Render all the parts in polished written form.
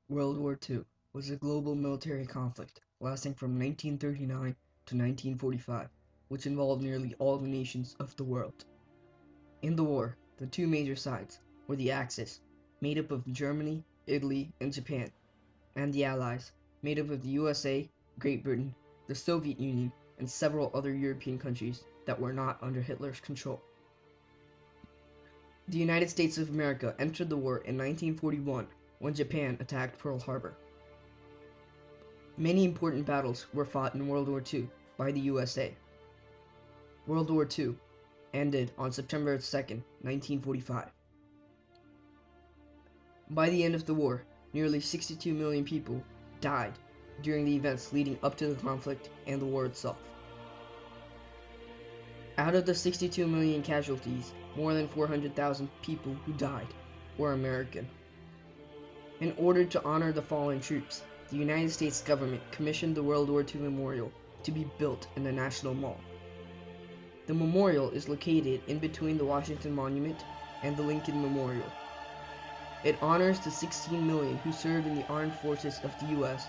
World War II was a global military conflict lasting from 1939 to 1945, which involved nearly all the nations of the world. In the war, the two major sides were the Axis, made up of Germany, Italy, and Japan, and the Allies, made up of the USA, Great Britain, the Soviet Union, and several other European countries that were not under Hitler's control. The United States of America entered the war in 1941 when Japan attacked Pearl Harbor. Many important battles were fought in World War II by the USA. World War II ended on September 2, 1945. By the end of the war, nearly 62 million people died during the events leading up to the conflict and the war itself. Out of the 62 million casualties, more than 400,000 people who died were American. In order to honor the fallen troops, the United States government commissioned the World War II Memorial to be built in the National Mall. The memorial is located in between the Washington Monument and the Lincoln Memorial. It honors the 16 million who served in the armed forces of the U.S.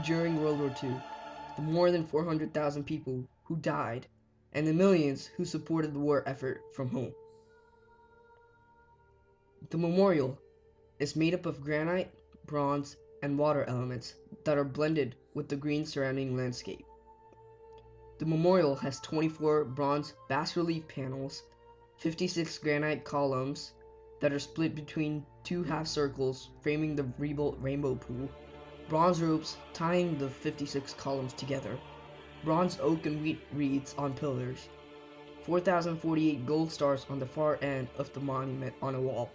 during World War II, the more than 400,000 people who died, and the millions who supported the war effort from home. The memorial is made up of granite, bronze, and water elements that are blended with the green surrounding landscape. The memorial has 24 bronze bas-relief panels, 56 granite columns that are split between two half circles framing the rebuilt rainbow pool, bronze ropes tying the 56 columns together, bronze oak and wheat wreaths on pillars, 4,048 gold stars on the far end of the monument on a wall,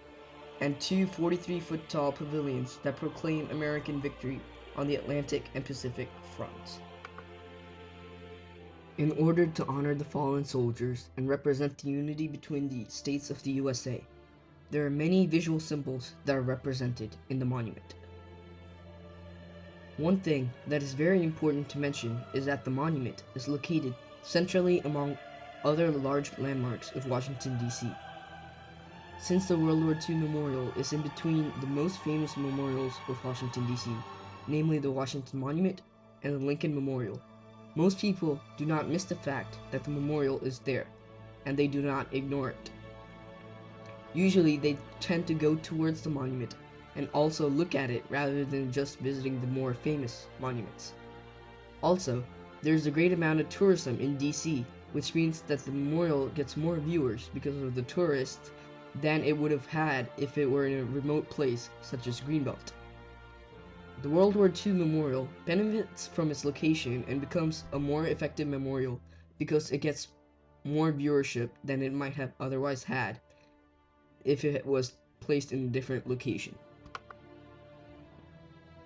and two 43-foot tall pavilions that proclaim American victory on the Atlantic and Pacific fronts. In order to honor the fallen soldiers and represent the unity between the states of the USA, there are many visual symbols that are represented in the monument. One thing that is very important to mention is that the monument is located centrally among other large landmarks of Washington, D.C. Since the World War II Memorial is in between the most famous memorials of Washington, D.C., namely the Washington Monument and the Lincoln Memorial, most people do not miss the fact that the memorial is there, and they do not ignore it. Usually they tend to go towards the monument and also look at it rather than just visiting the more famous monuments. Also, there's a great amount of tourism in DC, which means that the memorial gets more viewers because of the tourists than it would have had if it were in a remote place such as Greenbelt. The World War II Memorial benefits from its location and becomes a more effective memorial because it gets more viewership than it might have otherwise had if it was placed in a different location.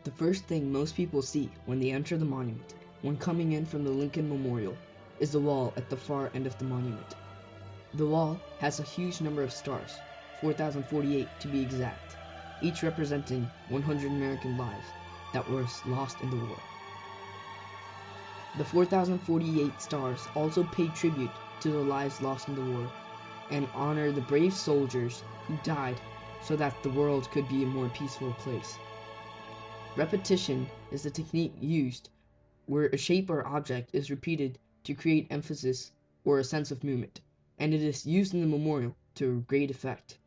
The first thing most people see when they enter the monument, when coming in from the Lincoln Memorial, is the wall at the far end of the monument. The wall has a huge number of stars, 4,048 to be exact, each representing 100 American lives that were lost in the war. The 4,048 stars also pay tribute to the lives lost in the war and honor the brave soldiers who died so that the world could be a more peaceful place. Repetition is the technique used where a shape or object is repeated to create emphasis or a sense of movement, and it is used in the memorial to great effect.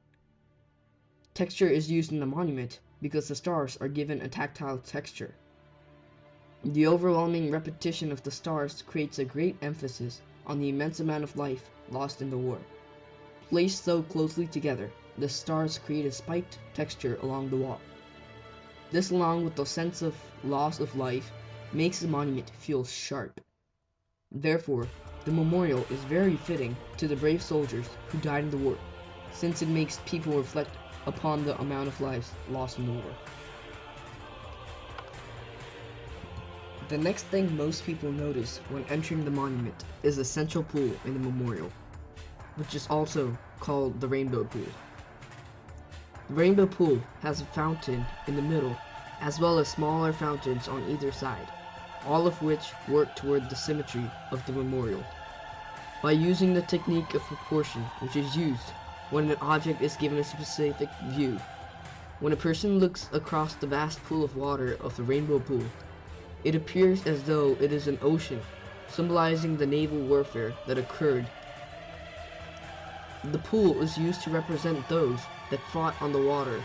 Texture is used in the monument because the stars are given a tactile texture. The overwhelming repetition of the stars creates a great emphasis on the immense amount of life lost in the war. Placed so closely together, the stars create a spiked texture along the wall. This, along with the sense of loss of life, makes the monument feel sharp. Therefore, the memorial is very fitting to the brave soldiers who died in the war, since it makes people reflect upon the amount of lives lost in the war. The next thing most people notice when entering the monument is the central pool in the memorial, which is also called the Rainbow Pool. The Rainbow Pool has a fountain in the middle, as well as smaller fountains on either side, all of which work toward the symmetry of the memorial. By using the technique of proportion, which is used when an object is given a specific view, When a person looks across the vast pool of water of the Rainbow Pool, it appears as though it is an ocean, symbolizing the naval warfare that occurred. The pool is used to represent those that fought on the water,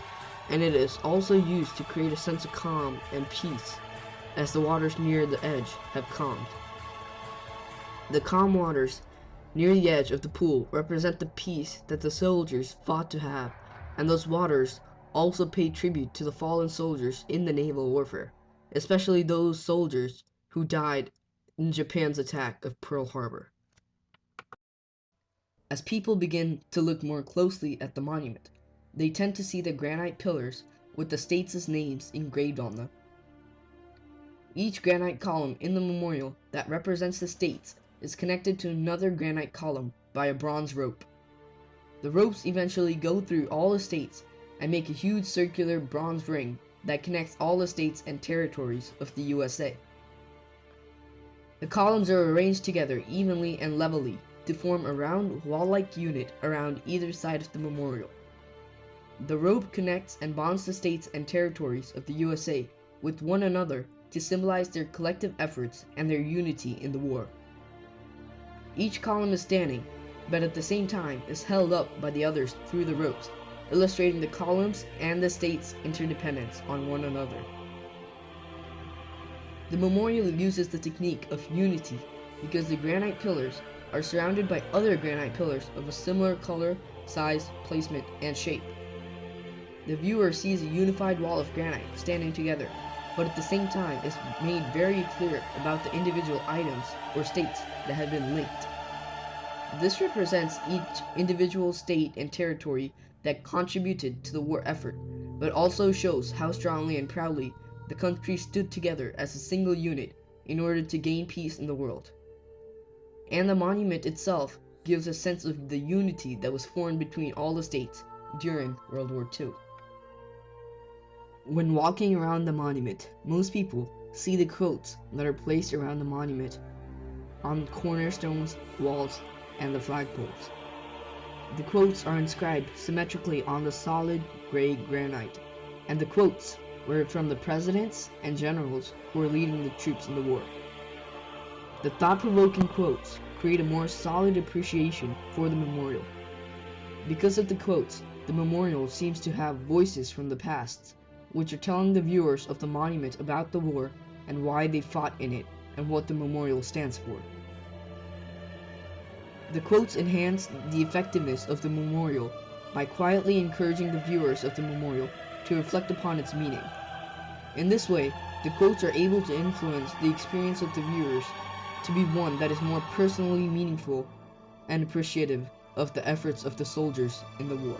and it is also used to create a sense of calm and peace, as the waters near the edge have calmed. The calm waters near the edge of the pool represent the peace that the soldiers fought to have, and those waters also pay tribute to the fallen soldiers in the naval warfare, especially those soldiers who died in Japan's attack of Pearl Harbor. As people begin to look more closely at the monument, they tend to see the granite pillars with the states' names engraved on them. Each granite column in the memorial that represents the states is connected to another granite column by a bronze rope. The ropes eventually go through all the states and make a huge circular bronze ring that connects all the states and territories of the USA. The columns are arranged together evenly and levelly to form a round wall-like unit around either side of the memorial. The rope connects and bonds the states and territories of the USA with one another to symbolize their collective efforts and their unity in the war. Each column is standing, but at the same time is held up by the others through the ropes, illustrating the columns and the states' interdependence on one another. The memorial uses the technique of unity because the granite pillars are surrounded by other granite pillars of a similar color, size, placement, and shape. The viewer sees a unified wall of granite standing together, but at the same time is made very clear about the individual items or states that have been linked. This represents each individual state and territory that contributed to the war effort, but also shows how strongly and proudly the country stood together as a single unit in order to gain peace in the world. And the monument itself gives a sense of the unity that was formed between all the states during World War II. When walking around the monument, most people see the quotes that are placed around the monument on cornerstones, walls, and the flagpoles. The quotes are inscribed symmetrically on the solid gray granite, and the quotes were from the presidents and generals who were leading the troops in the war. The thought-provoking quotes create a more solid appreciation for the memorial. Because of the quotes, the memorial seems to have voices from the past, which are telling the viewers of the monument about the war and why they fought in it and what the memorial stands for. The quotes enhance the effectiveness of the memorial by quietly encouraging the viewers of the memorial to reflect upon its meaning. In this way, the quotes are able to influence the experience of the viewers to be one that is more personally meaningful and appreciative of the efforts of the soldiers in the war.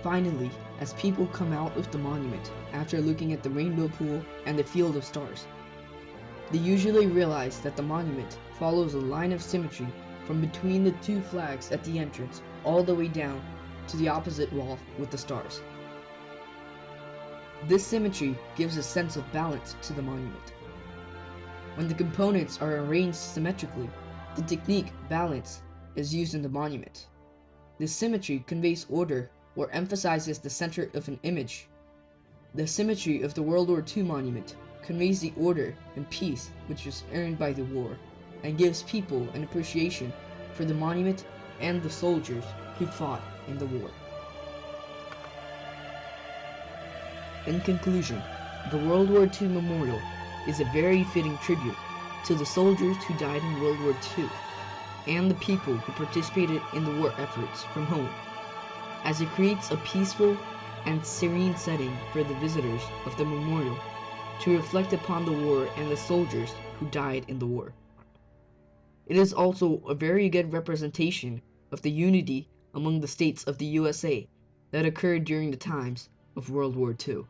Finally, as people come out of the monument after looking at the Rainbow Pool and the Field of Stars, they usually realize that the monument follows a line of symmetry from between the two flags at the entrance all the way down to the opposite wall with the stars. This symmetry gives a sense of balance to the monument. When the components are arranged symmetrically, the technique balance is used in the monument. This symmetry conveys order or emphasizes the center of an image. The symmetry of the World War II monument conveys the order and peace which was earned by the war, and gives people an appreciation for the monument and the soldiers who fought in the war. In conclusion, the World War II Memorial is a very fitting tribute to the soldiers who died in World War II and the people who participated in the war efforts from home, as it creates a peaceful and serene setting for the visitors of the memorial to reflect upon the war and the soldiers who died in the war. It is also a very good representation of the unity among the states of the USA that occurred during the times of World War II.